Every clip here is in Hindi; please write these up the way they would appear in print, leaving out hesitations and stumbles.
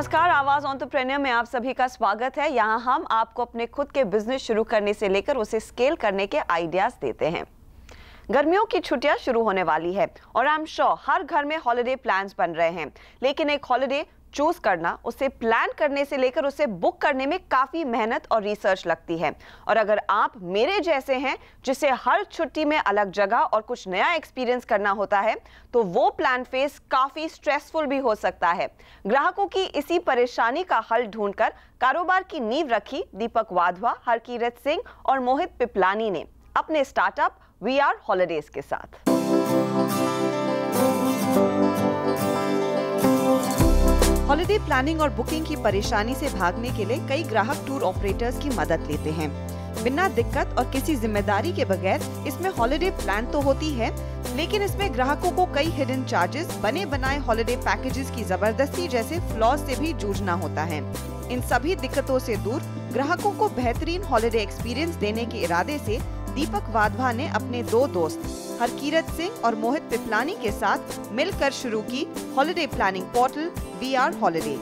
नमस्कार, आवाज एंटरप्रेन्योर में आप सभी का स्वागत है। यहाँ हम आपको अपने खुद के बिजनेस शुरू करने से लेकर उसे स्केल करने के आइडियाज देते हैं। गर्मियों की छुट्टियां शुरू होने वाली है और आई एम श्योर हर घर में हॉलिडे प्लान्स बन रहे हैं, लेकिन एक हॉलिडे चूज करना, उसे प्लान करने से लेकर उसे बुक करने में काफी मेहनत और रिसर्च लगती है। और अगर आप मेरे जैसे हैं जिसे हर छुट्टी में अलग जगह और कुछ नया एक्सपीरियंस करना होता है, तो वो प्लान फेज काफी स्ट्रेसफुल भी हो सकता है। ग्राहकों की इसी परेशानी का हल ढूंढकर कारोबार की नींव रखी दीपक वाधवा, हरकीरत सिंह और मोहित पिपलानी ने अपने स्टार्टअप वी आर हॉलिडेज के साथ। हॉलिडे प्लानिंग और बुकिंग की परेशानी से भागने के लिए कई ग्राहक टूर ऑपरेटर्स की मदद लेते हैं। बिना दिक्कत और किसी जिम्मेदारी के बगैर इसमें हॉलिडे प्लान तो होती है, लेकिन इसमें ग्राहकों को कई हिडन चार्जेस, बने बनाए हॉलिडे पैकेजेस की जबरदस्ती जैसे फ्लॉज से भी जूझना होता है। इन सभी दिक्कतों से दूर ग्राहकों को बेहतरीन हॉलिडे एक्सपीरियंस देने के इरादे से दीपक वाधवा ने अपने दो दोस्त हरकीरत सिंह और मोहित पिपलानी के साथ मिलकर शुरू की holiday planning portal we are holiday.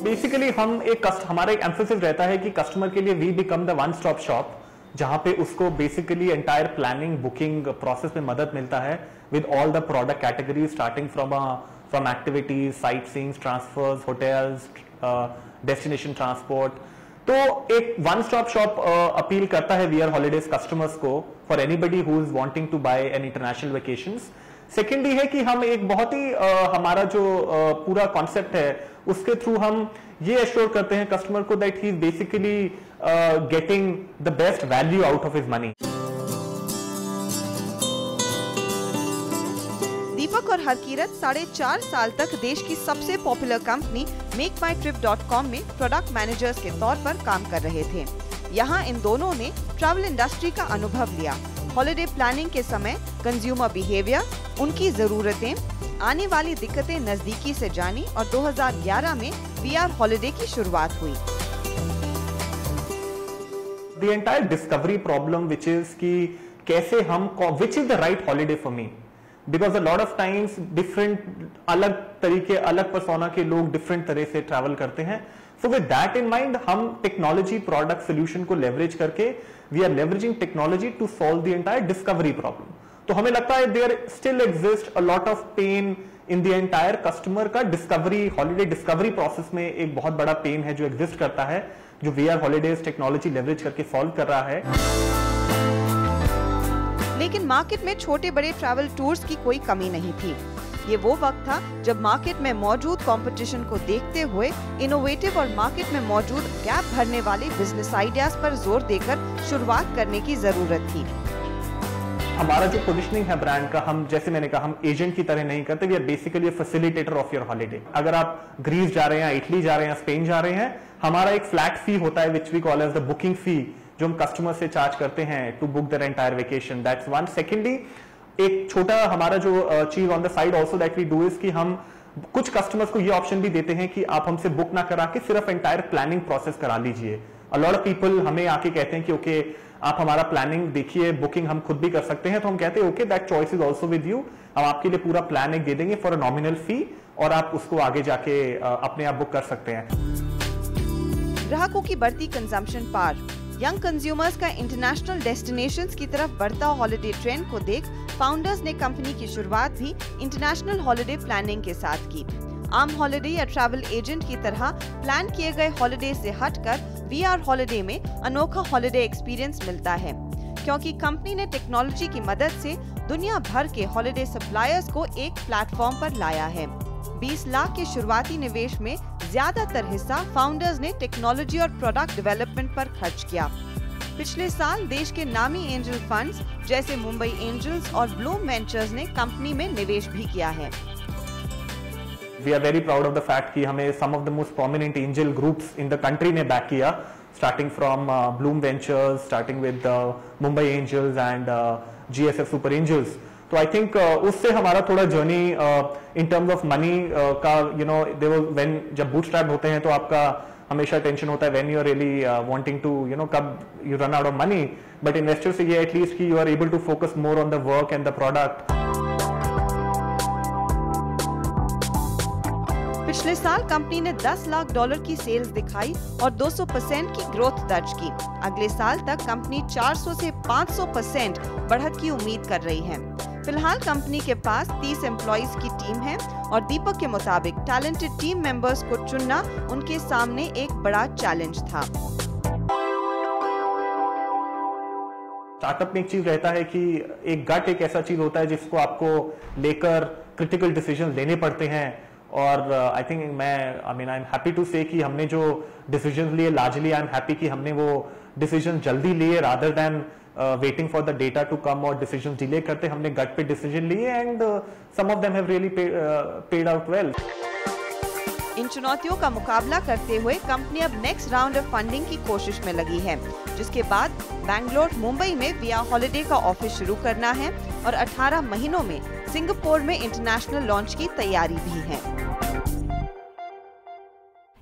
Basically हमारा एक एम्फेसिस रहता है कि कस्टमर के लिए we become the one stop shop, जहां पे उसको basically entire planning booking process में मदद मिलता है with all the product categories starting from activities, sightseeing, transfers, hotels, destination transport. तो एक वन स्टॉप शॉप अपील करता है वी आर हॉलिडेज कस्टमर्स को for anybody who is wanting to buy an international vacations. Secondly है कि हम एक बहुत ही हमारा जो पूरा कॉन्सेप्ट है उसके थ्रू हम ये एश्योर करते हैं कस्टमर को that he is basically getting the best value out of his money. Deepak और हरकीरत 4.5 साल तक देश की सबसे पॉपुलर कंपनी मेकमाईट्रिप.com में प्रोडक्ट मैनेजर्स के तौर पर काम कर रहे थे। यहाँ इन दोनों ने ट्रैवल इंडस्ट्री का अनुभव लिया। हॉलिडे प्लानिंग के समय कंज्यूमर बिहेवियर, उनकी जरूरतें, आने वाली दिक्कतें नजदीकी से जानी और 2011 में वी आर हॉलिडे की शुरुआत हुई। The entire discovery problem which is कि कैसे हम which is the right holiday for me, because a lot of times different अलग तरीके, अलग पर्सोना के लोग डिफरेंट तरह से ट्रैवल करते हैं। So with that in mind, हम टेक्नोलॉजी प्रोडक्ट सोल्यूशन को लेवरेज करके we are leveraging technology to solve the entire discovery problem. तो हमें लगता है there still exists a lot of pain in the entire customer का डिस्कवरी, हॉलिडे डिस्कवरी प्रोसेस में एक बहुत बड़ा पेन है जो एग्जिस्ट करता है, जो we are holidays technology leverage करके सॉल्व कर रहा है। लेकिन मार्केट में छोटे बड़े ट्रैवल टूर्स की कोई कमी नहीं थी। ये वो वक्त था जब मार्केट में मौजूद कंपटीशन को देखते हुए इनोवेटिव और मार्केट में मौजूद गैप भरने वाले बिजनेस आइडियाज पर जोर देकर शुरुआत करने की जरूरत थी। हमारा जो पोजीशनिंग है ब्रांड का, हम जैसे मैंने कहा, हम एजेंट की तरह नहीं करते, we are basically facilitator of your holiday. अगर आप ग्रीस जा रहे हैं, इटली जा रहे हैं, स्पेन जा रहे हैं, हमारा एक फ्लैट फी होता है which we call as the booking fee, जो हम कस्टमर से चार्ज करते हैं to book their entire vacation. That's one. Secondly, एक छोटा हमारा जो चीज on the side also that we do is कि हम कुछ कस्टमर्स को ये ऑप्शन भी देते हैं कि आप हमसे बुक ना करा के सिर्फ एंटायर प्लानिंग प्रोसेस करा लीजिए। अ लॉट ऑफ पीपल हमें आके कहते हैं कि ओके आप हमारा प्लानिंग देखिए, बुकिंग हम खुद भी कर सकते हैं। तो हम कहते हैं okay that choice is also with you, हम आपके लिए पूरा प्लान एक दे देंगे फॉर अ नॉमिनल फी और आप उसको आगे जाके अपने आप बुक कर सकते हैं। ग्राहकों की बढ़ती कंजम्पशन पार, यंग कंज्यूमर्स का इंटरनेशनल डेस्टिनेशंस की तरफ बढ़ता हॉलिडे ट्रेंड को देख फाउंडर्स ने कंपनी की शुरुआत भी इंटरनेशनल हॉलिडे प्लानिंग के साथ की। आम हॉलिडे या ट्रैवल एजेंट की तरह प्लान किए गए हॉलिडे से हटकर वी आर हॉलिडे में अनोखा हॉलिडे एक्सपीरियंस मिलता है, क्योंकि कंपनी ने टेक्नोलॉजी की मदद से दुनिया भर के हॉलिडे सप्लायर्स को एक प्लेटफॉर्म पर लाया है। 20 लाख के शुरुआती निवेश में ज्यादातर हिस्सा फाउंडर्स ने टेक्नोलॉजी और प्रोडक्ट डेवलपमेंट पर खर्च किया। पिछले साल देश के नामी एंजल फंड्स जैसे मुंबई एंजल्स और ब्लूम वेंचर्स ने कंपनी में निवेश भी किया है। We are very proud of the fact कि हमें some of the most prominent angel groups in the country ने back किया, starting from Bloom Ventures, starting with Mumbai Angels and GSF Super Angels. तो आई थिंक उससे हमारा थोड़ा journey in terms of money का, यू नो, व्हेन जब बूटस्ट्रैप होते हैं तो आपका हमेशा टेंशन होता है when you are really wanting to, you know, कब you run out of money. But investor से ये एटलीस्ट कि you are able to focus more on the work and the product. पिछले साल कंपनी ने $10 लाख की सेल्स दिखाई और 200% की ग्रोथ दर्ज की। अगले साल तक कंपनी 400 से 500% बढ़त की उम्मीद कर रही है। फिलहाल कंपनी के पास 30 एम्प्लॉइज की टीम है और दीपक के मुताबिक टैलेंटेड टीम मेंबर्स को चुनना उनके सामने एक बड़ा चैलेंज था। स्टार्टअप में एक चीज रहता है कि एक गट एक ऐसा चीज होता है जिसको आपको लेकर क्रिटिकल डिसीजन लेने पड़ते हैं। और I think I am happy to say कि हमने जो डिसीजन लिए लार्जली आई एम हैप्पी कि हमने वो डिसीजन जल्दी लिए rather than waiting for the data to come और डिसीजन डिले करते हमने गट पे डिसीजन लिए and some of them have really paid out well. इन चुनौतियों का मुकाबला करते हुए कंपनी अब नेक्स्ट राउंड ऑफ फंडिंग की कोशिश में लगी है, जिसके बाद बैंगलोर, मुंबई में विया हॉलिडे का ऑफिस शुरू करना है और 18 महीनों में सिंगापुर में इंटरनेशनल लॉन्च की तैयारी भी है।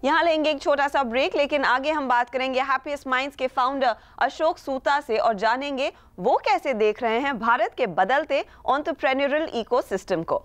यहाँ लेंगे एक छोटा सा ब्रेक, लेकिन आगे हम बात करेंगे हैप्पीएस्ट माइंड्स के फाउंडर अशोक सूता से और जानेंगे वो कैसे देख रहे हैं भारत के बदलते एंटरप्रेन्योरल इकोसिस्टम को।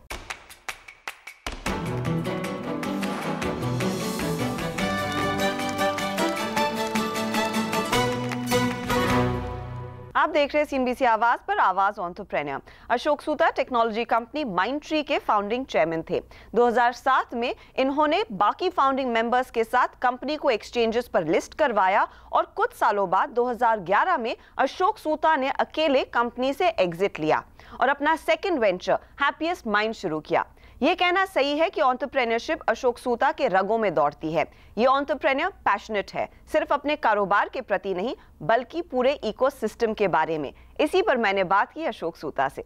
आप देख रहे हैं सीएनबीसी आवाज पर आवाज एंटरप्रेन्योर। अशोक सूता टेक्नोलॉजी कंपनी माइंडट्री के फाउंडिंग चेयरमैन थे। 2007 में इन्होंने बाकी फाउंडिंग मेंबर्स के साथ कंपनी को एक्सचेंजेस पर लिस्ट करवाया और कुछ सालों बाद 2011 में अशोक सूता ने अकेले कंपनी से एग्जिट लिया और अपना सेकंड वेंचर हैप्पीएस्ट माइंड शुरू किया। ये कहना सही है कि एंटरप्रेन्योरशिप अशोक सूता के रगों में दौड़ती है। ये एंटरप्रेन्योर पैशनेट है, सिर्फ अपने कारोबार के प्रति नहीं बल्कि पूरे इकोसिस्टम के बारे में। इसी पर मैंने बात की अशोक सूता से।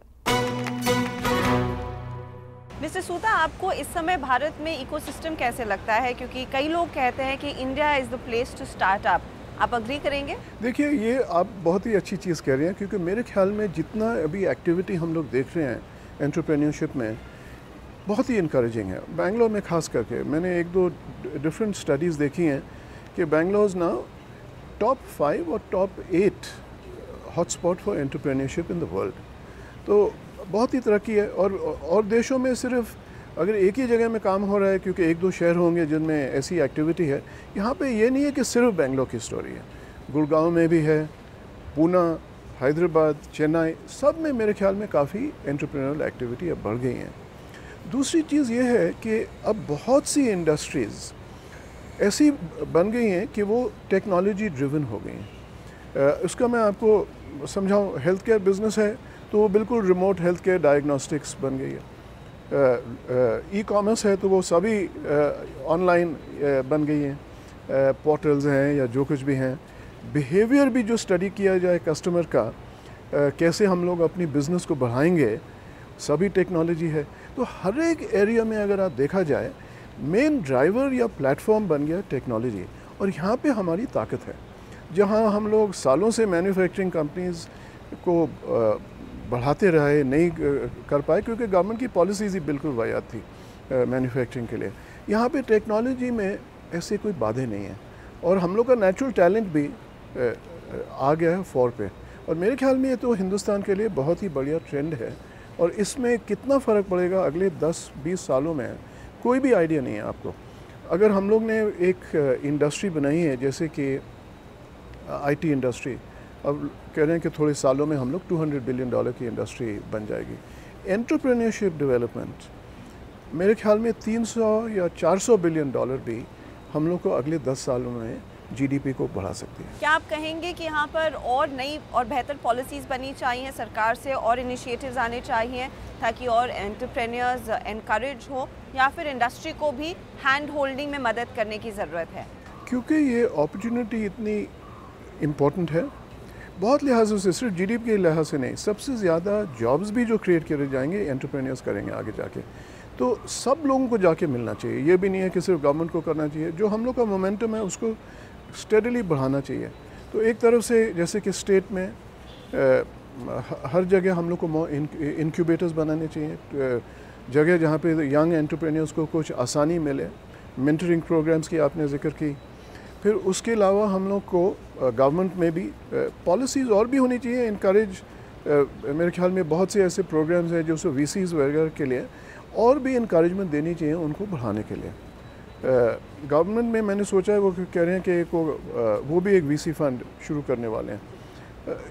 मिस्टर सूता, आपको इस समय भारत में इकोसिस्टम कैसे लगता है? क्योंकि कई लोग कहते हैं कि India is the place to start up. आप अग्री करेंगे? देखिए, ये आप बहुत ही अच्छी चीज़ कह रहे हैं, क्योंकि मेरे ख्याल में जितना अभी एक्टिविटी हम लोग देख रहे हैं एंटरप्रेन्योरशिप में बहुत ही इनकरेजिंग है। बेंगलोर में खास करके मैंने एक दो डिफरेंट स्टडीज़ देखी हैं कि बेंगलोर ना टॉप 5 और top 8 hotspot for entrepreneurship in the world. तो बहुत ही तरक्की है। और देशों में सिर्फ अगर एक ही जगह में काम हो रहा है, क्योंकि एक दो शहर होंगे जिनमें ऐसी एक्टिविटी है, यहाँ पे ये नहीं है कि सिर्फ बेंगलोर की स्टोरी है। गुड़गांव में भी है, पूना, हैदराबाद, चेन्नई, सब में मेरे ख्याल में काफ़ी एंटरप्रेन्योरल एक्टिविटी अब बढ़ गई हैं। दूसरी चीज़ ये है कि अब बहुत सी इंडस्ट्रीज़ ऐसी बन गई हैं कि वो टेक्नोलॉजी ड्रिवन हो गई हैं। उसका मैं आपको समझाऊँ, हेल्थ केयर बिज़नेस है तो वो बिल्कुल रिमोट हेल्थ केयर डायग्नोस्टिक्स बन गई है। ई कॉमर्स है तो वो सभी ऑनलाइन बन गई हैं, पोर्टल्स हैं या जो कुछ भी हैं। बिहेवियर भी जो स्टडी किया जाए कस्टमर का, कैसे हम लोग अपनी बिज़नेस को बढ़ाएंगे, सभी टेक्नोलॉजी है। तो हर एक एरिया में अगर आप देखा जाए, मेन ड्राइवर या प्लेटफॉर्म बन गया टेक्नोलॉजी। और यहाँ पे हमारी ताकत है। जहाँ हम लोग सालों से मैन्युफैक्चरिंग कंपनीज़ को बढ़ाते रहे, नहीं कर पाए क्योंकि गवर्नमेंट की पॉलिसीज़ ही बिल्कुल वाहियात थी मैन्युफैक्चरिंग के लिए। यहाँ पे टेक्नोलॉजी में ऐसे कोई बाधे नहीं है और हम लोग का नेचुरल टैलेंट भी आ गया है फॉर पे। और मेरे ख्याल में ये तो हिंदुस्तान के लिए बहुत ही बढ़िया ट्रेंड है और इसमें कितना फ़र्क पड़ेगा अगले 10-20 सालों में कोई भी आइडिया नहीं है आपको। अगर हम लोग ने एक इंडस्ट्री बनाई है जैसे कि आईटी इंडस्ट्री, अब कह रहे हैं कि थोड़े सालों में हम लोग $200 बिलियन की इंडस्ट्री बन जाएगी। एंटरप्रेन्योरशिप डेवलपमेंट मेरे ख्याल में $300 या $400 बिलियन भी हम लोग को अगले 10 सालों में जीडीपी को बढ़ा सकती है। क्या आप कहेंगे कि यहाँ पर और नई और बेहतर पॉलिसीज़ बनी चाहिए सरकार से, और इनिशिएटिव्स आने चाहिए ताकि और एंटरप्रेन्योर्स एनकरेज हो, या फिर इंडस्ट्री को भी हैंड होल्डिंग में मदद करने की ज़रूरत है? क्योंकि ये अपॉर्चुनिटी इतनी इम्पोर्टेंट है बहुत लिहाजों से, सिर्फ जीडीपी के लिहाज से नहीं, सबसे ज़्यादा जॉब्स भी जो क्रिएट करे जाएंगे एंटरप्रेन्योर्स करेंगे आगे जाके। तो सब लोगों को जाके मिलना चाहिए, ये भी नहीं है कि सिर्फ गवर्नमेंट को करना चाहिए। जो हम लोग का मोमेंटम है उसको स्टेडली बढ़ाना चाहिए। तो एक तरफ से जैसे कि स्टेट में हर जगह हम लोग को इनक्यूबेटर्स बनाने चाहिए, जगह जहाँ पे यंग एंटरप्रेन्योर्स को कुछ आसानी मिले। मेंटरिंग प्रोग्राम्स की आपने जिक्र की। फिर उसके अलावा हम लोग को गवर्नमेंट में भी पॉलिसीज़ और भी होनी चाहिए इनकरेज। मेरे ख्याल में बहुत से ऐसे प्रोग्राम्स हैं जो वीसीज़ वगैरह के लिए और भी इनकरेजमेंट देनी चाहिए उनको बढ़ाने के लिए। गवर्नमेंट में मैंने सोचा है वो कह रहे हैं कि वो भी एक वीसी फंड शुरू करने वाले हैं।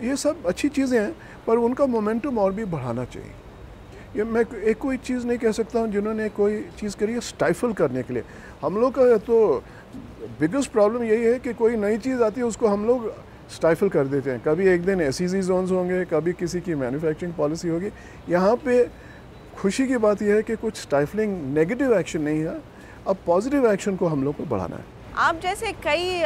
ये सब अच्छी चीज़ें हैं, पर उनका मोमेंटम और भी बढ़ाना चाहिए। ये मैं एक कोई चीज़ नहीं कह सकता हूँ जिन्होंने कोई चीज़ करी है स्टाइफल करने के लिए। हम लोग का तो बिगेस्ट प्रॉब्लम यही है कि कोई नई चीज़ आती है उसको हम लोग स्टाइफल कर देते हैं। कभी एक दिन SEZ जोन्स होंगे, कभी किसी की मैन्युफैक्चरिंग पॉलिसी होगी। यहाँ पे खुशी की बात यह है कि कुछ स्टाइफलिंग नेगेटिव एक्शन नहीं है, अब पॉजिटिव एक्शन को हम लोग को बढ़ाना है। आप जैसे कई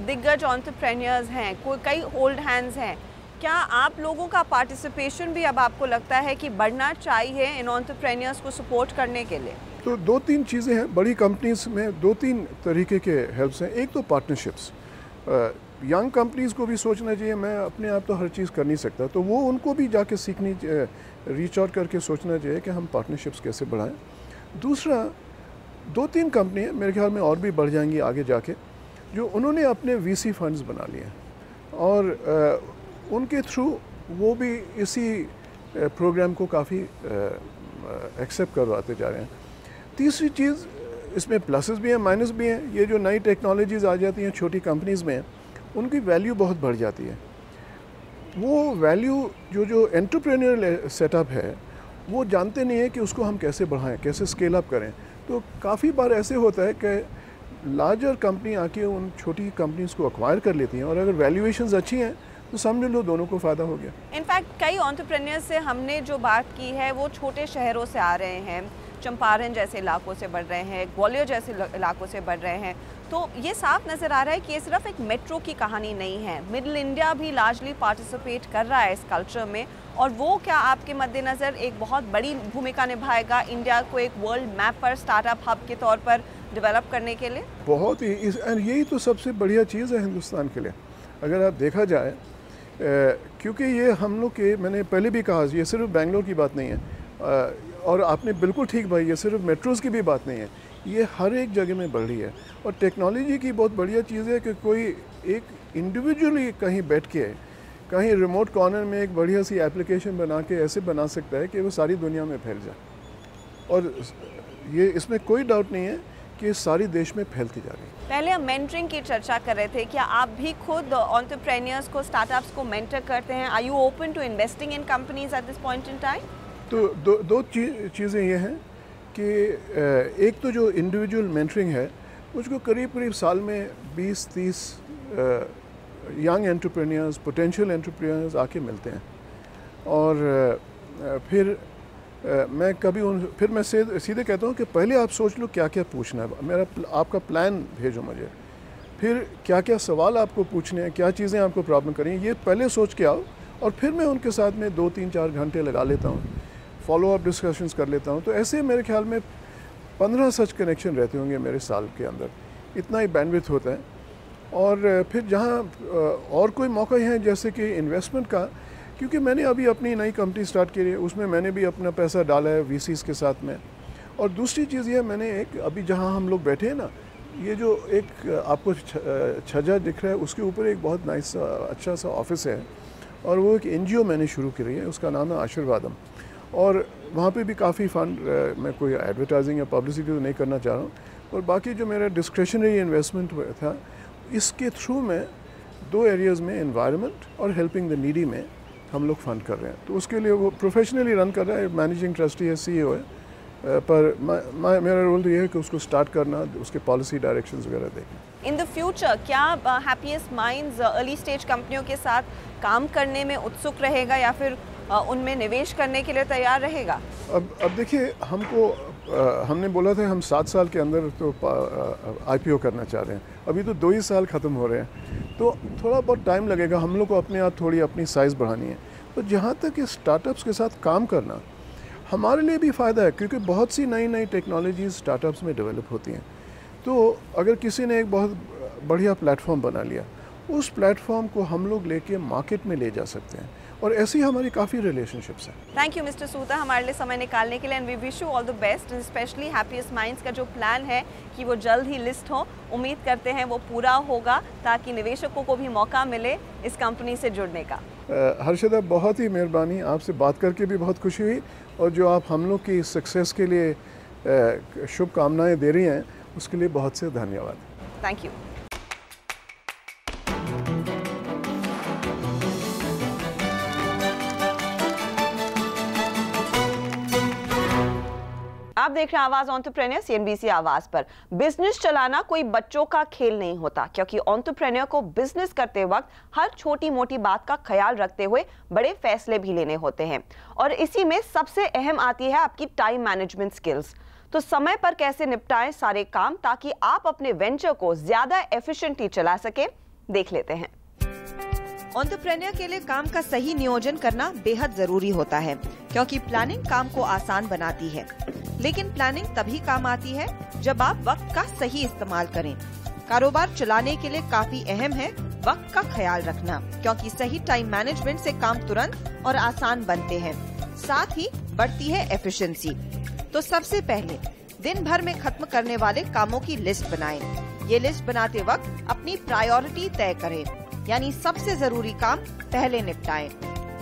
दिग्गज एंटरप्रेन्योर्स हैं, कई ओल्ड हैंड्स हैं, क्या आप लोगों का पार्टिसिपेशन भी अब आपको लगता है कि बढ़ना चाहिए इन एंटरप्रेन्योर्स को सपोर्ट करने के लिए? तो 2-3 चीज़ें हैं बड़ी कंपनीज में, 2-3 तरीके के हेल्प्स हैं। एक तो पार्टनरशिप्स, यंग कंपनीज़ को भी सोचना चाहिए, मैं अपने आप तो हर चीज़ कर नहीं सकता, तो वो उनको भी जाके सीखनी, रीच आउट करके सोचना चाहिए कि हम पार्टनरशिप्स कैसे बढ़ाएं। दूसरा, 2-3 कंपनी मेरे ख्याल में और भी बढ़ जाएंगी आगे जाके, जो उन्होंने अपने VC फंड्स बना लिए हैं और उनके थ्रू वो भी इसी प्रोग्राम को काफ़ी एक्सेप्ट करवाते जा रहे हैं। तीसरी चीज़, इसमें प्लसेस भी हैं माइनस भी हैं। ये जो नई टेक्नोलॉजीज़ आ जाती हैं छोटी कंपनीज़ में, उनकी वैल्यू बहुत बढ़ जाती है। वो वैल्यू जो एंटरप्रेन्योरियल सेटअप है वो जानते नहीं है कि उसको हम कैसे बढ़ाएं, कैसे स्केल अप करें। तो काफ़ी बार ऐसे होता है कि लार्जर कंपनी आके उन छोटी कंपनीज़ को एक्वायर कर लेती हैं और अगर वैल्यूएशंस अच्छी हैं तो समझ लो दोनों को फ़ायदा हो गया। इनफैक्ट कई एंटरप्रेन्योर्स से हमने जो बात की है वो छोटे शहरों से आ रहे हैं, चंपारण जैसे इलाकों से बढ़ रहे हैं, ग्वालियर जैसे इलाकों से बढ़ रहे हैं। तो ये साफ नज़र आ रहा है कि ये सिर्फ एक मेट्रो की कहानी नहीं है, मिडिल इंडिया भी लार्जली पार्टिसिपेट कर रहा है इस कल्चर में। और वो क्या आपके मद्देनज़र एक बहुत बड़ी भूमिका निभाएगा इंडिया को एक वर्ल्ड मैप पर स्टार्टअप हब के तौर पर डेवलप करने के लिए? बहुत ही, यही तो सबसे बढ़िया चीज़ है हिंदुस्तान के लिए अगर आप देखा जाए, क्योंकि ये हम लोग के, मैंने पहले भी कहा, ये सिर्फ बेंगलोर की बात नहीं है और आपने बिल्कुल ठीक भाई, ये सिर्फ मेट्रोज़ की भी बात नहीं है, ये हर एक जगह में बढ़ रही है। और टेक्नोलॉजी की बहुत बढ़िया चीज़ है कि कोई एक इंडिविजुअली कहीं बैठ के कहीं रिमोट कॉर्नर में एक बढ़िया सी एप्लीकेशन बना के ऐसे बना सकता है कि वो सारी दुनिया में फैल जाए। और ये इसमें कोई डाउट नहीं है कि सारी देश में फैलती जा रही है। पहले हम मेंटरिंग की चर्चा कर रहे थे, क्या आप भी खुद एंटरप्रेन्योर्स को, स्टार्टअप्स को मेंटर करते हैं? Are you open to investing in companies at this point in time? तो दो चीज़ें ये हैं कि एक तो जो इंडिविजुअल मेंटरिंग है मुझको करीब साल में 20-30 यंग एंटरप्रेन्योर्स, पोटेंशियल एंटरप्रेन्योर्स आके मिलते हैं और फिर मैं फिर मैं सीधे कहता हूँ कि पहले आप सोच लो क्या क्या पूछना है, आपका प्लान भेजो मुझे, फिर क्या क्या सवाल आपको पूछने हैं, क्या चीज़ें आपको प्रॉब्लम करें, ये पहले सोच के आओ और फिर मैं उनके साथ में 2-3-4 घंटे लगा लेता हूँ, फॉलो अप डिस्कशंस कर लेता हूँ। तो ऐसे मेरे ख्याल में 15 सच कनेक्शन रहते होंगे मेरे साल के अंदर, इतना ही बैंडविड्थ होता है। और फिर जहाँ और कोई मौका है जैसे कि इन्वेस्टमेंट का, क्योंकि मैंने अभी अपनी नई कंपनी स्टार्ट की है, उसमें मैंने भी अपना पैसा डाला है VCs के साथ में। और दूसरी चीज़ ये, मैंने एक अभी जहाँ हम लोग बैठे हैं ना, ये जो एक आपको छज्जा दिख रहा है उसके ऊपर एक बहुत नाइस अच्छा सा ऑफिस है और वो एक NGO मैंने शुरू करी है, उसका नाम है आशीर्वादम। और वहाँ पे भी काफ़ी फंड, मैं कोई एडवर्टाइजिंग या पब्लिसिटी तो नहीं करना चाह रहा हूँ, और बाकी जो मेरा डिस्क्रिशनरी इन्वेस्टमेंट था इसके थ्रू मैं 2 एरियाज़ में, एनवायरनमेंट और हेल्पिंग द नीडी में हम लोग फंड कर रहे हैं। तो उसके लिए वो प्रोफेशनली रन कर रहा है, मैनेजिंग ट्रस्टी है, CEO है, पर मेरा रोल तो ये है कि उसको स्टार्ट करना, उसके पॉलिसी डायरेक्शंस वगैरह देखना। इन द फ्यूचर क्या हैप्पीएस्ट माइंड्स अर्ली स्टेज कंपनियों के साथ काम करने में उत्सुक रहेगा या फिर उनमें निवेश करने के लिए तैयार रहेगा? अब देखिए, हमने बोला था हम 7 साल के अंदर तो IPO करना चाह रहे हैं, अभी तो 2 ही साल ख़त्म हो रहे हैं, तो थोड़ा बहुत टाइम लगेगा। हम लोग को अपने आप थोड़ी अपनी साइज़ बढ़ानी है। तो जहाँ तक कि स्टार्टअप्स के साथ काम करना हमारे लिए भी फ़ायदा है, क्योंकि बहुत सी नई टेक्नोलॉजीज़ स्टार्टअप्स में डेवलप होती हैं। तो अगर किसी ने एक बहुत बढ़िया प्लेटफॉर्म बना लिया, उस प्लेटफॉर्म को हम लोग लेके मार्केट में ले जा सकते हैं, और ऐसी हमारी काफ़ी रिलेशनशिप्स हैं। थैंक यू मिस्टर सूता हमारे लिए समय निकालने के लिए, and we wish you all the best, and specially Happiest Minds का जो प्लान है कि वो जल्द ही लिस्ट हो, उम्मीद करते हैं वो पूरा होगा ताकि निवेशकों को भी मौका मिले इस कंपनी से जुड़ने का। हर्षदा, बहुत ही मेहरबानी, आपसे बात करके भी बहुत खुशी हुई, और जो आप हम लोग की सक्सेस के लिए शुभकामनाएँ दे रही हैं उसके लिए बहुत से धन्यवाद। Thank you. आप देख रहे हैं आवाज एंटरप्रेन्योर CNBC आवाज पर। बिजनेस चलाना कोई बच्चों का खेल नहीं होता, क्योंकि एंटरप्रेन्योर को बिजनेस करते वक्त हर छोटी मोटी बात का ख्याल रखते हुए बड़े फैसले भी लेने होते हैं, और इसी में सबसे अहम आती है आपकी टाइम मैनेजमेंट स्किल्स। तो समय पर कैसे निपटाएं सारे काम ताकि आप अपने वेंचर को ज्यादा एफिशिएंटली चला सके, देख लेते हैं। एंटरप्रेन्योर के लिए काम का सही नियोजन करना बेहद जरूरी होता है, क्योंकि प्लानिंग काम को आसान बनाती है। लेकिन प्लानिंग तभी काम आती है जब आप वक्त का सही इस्तेमाल करें। कारोबार चलाने के लिए काफी अहम है वक्त का ख्याल रखना, क्योंकि सही टाइम मैनेजमेंट से काम तुरंत और आसान बनते हैं, साथ ही बढ़ती है एफिशिएंसी। तो सबसे पहले दिन भर में खत्म करने वाले कामों की लिस्ट बनाएं। ये लिस्ट बनाते वक्त अपनी प्रायोरिटी तय करें, यानी सबसे जरूरी काम पहले निपटाएं।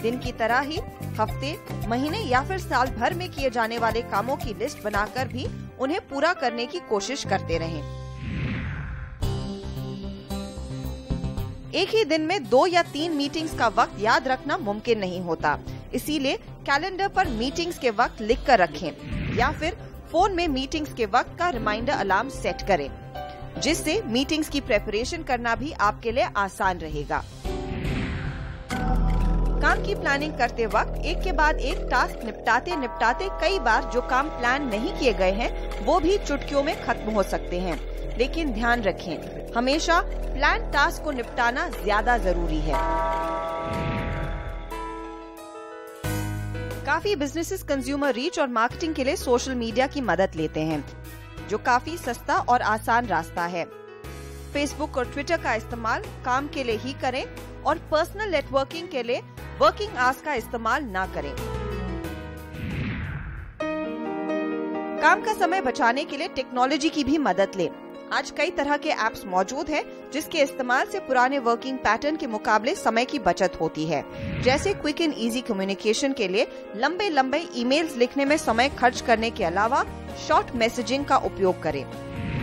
दिन की तरह ही हफ्ते, महीने या फिर साल भर में किए जाने वाले कामों की लिस्ट बनाकर भी उन्हें पूरा करने की कोशिश करते रहें। एक ही दिन में 2 या 3 मीटिंग्स का वक्त याद रखना मुमकिन नहीं होता, इसीलिए कैलेंडर पर मीटिंग्स के वक्त लिख कर रखें, या फिर फोन में मीटिंग्स के वक्त का रिमाइंडर अलार्म सेट करें, जिससे मीटिंग्स की प्रेपरेशन करना भी आपके लिए आसान रहेगा। काम की प्लानिंग करते वक्त एक के बाद एक टास्क निपटाते निपटाते कई बार जो काम प्लान नहीं किए गए हैं वो भी चुटकियों में खत्म हो सकते हैं। लेकिन ध्यान रखें, हमेशा प्लान टास्क को निपटाना ज्यादा जरूरी है। काफी बिजनेसेस कंज्यूमर रीच और मार्केटिंग के लिए सोशल मीडिया की मदद लेते हैं, जो काफी सस्ता और आसान रास्ता है। फेसबुक और ट्विटर का इस्तेमाल काम के लिए ही करें और पर्सनल नेटवर्किंग के लिए वर्किंग आवर्स का इस्तेमाल ना करें। काम का समय बचाने के लिए टेक्नोलॉजी की भी मदद लें। आज कई तरह के ऐप्स मौजूद हैं, जिसके इस्तेमाल से पुराने वर्किंग पैटर्न के मुकाबले समय की बचत होती है। जैसे क्विक एंड इजी कम्युनिकेशन के लिए लंबे लंबे ईमेल्स लिखने में समय खर्च करने के अलावा शॉर्ट मैसेजिंग का उपयोग करें।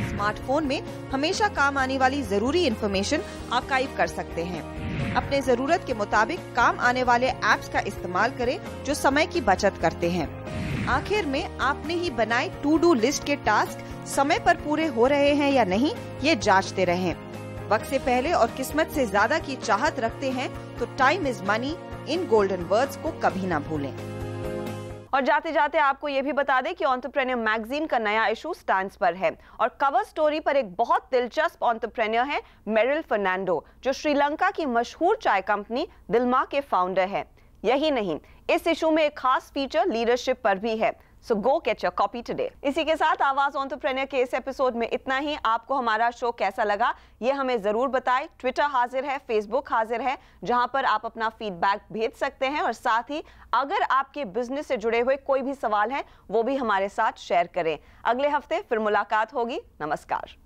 स्मार्टफोन में हमेशा काम आने वाली जरूरी इंफॉर्मेशन आर्काइव कर सकते हैं। अपने जरूरत के मुताबिक काम आने वाले ऐप्स का इस्तेमाल करें जो समय की बचत करते हैं। आखिर में आपने ही बनाए टू डू लिस्ट के टास्क समय पर पूरे हो रहे हैं या नहीं, ये जांचते रहें। वक्त से पहले और किस्मत से ज्यादा की चाहत रखते हैं तो time is money, in golden words को कभी ना भूलें। और जाते जाते आपको ये भी बता दें कि एंटरप्रेन्योर मैगजीन का नया इशू स्टैंड्स पर है, और कवर स्टोरी पर एक बहुत दिलचस्प एंटरप्रेन्योर है मेरिल फर्नांडो, जो श्रीलंका की मशहूर चाय कंपनी दिल्मा के फाउंडर है। यही नहीं, इस इशू में एक खास फीचर लीडरशिप पर भी है। So go get your copy today. इसी के साथ आवाज एंटरप्रेन्योर के इस एपिसोड में इतना ही। आपको हमारा शो कैसा लगा ये हमें जरूर बताएं। ट्विटर हाजिर है, फेसबुक हाजिर है, जहां पर आप अपना फीडबैक भेज सकते हैं, और साथ ही अगर आपके बिजनेस से जुड़े हुए कोई भी सवाल है वो भी हमारे साथ शेयर करें। अगले हफ्ते फिर मुलाकात होगी। नमस्कार।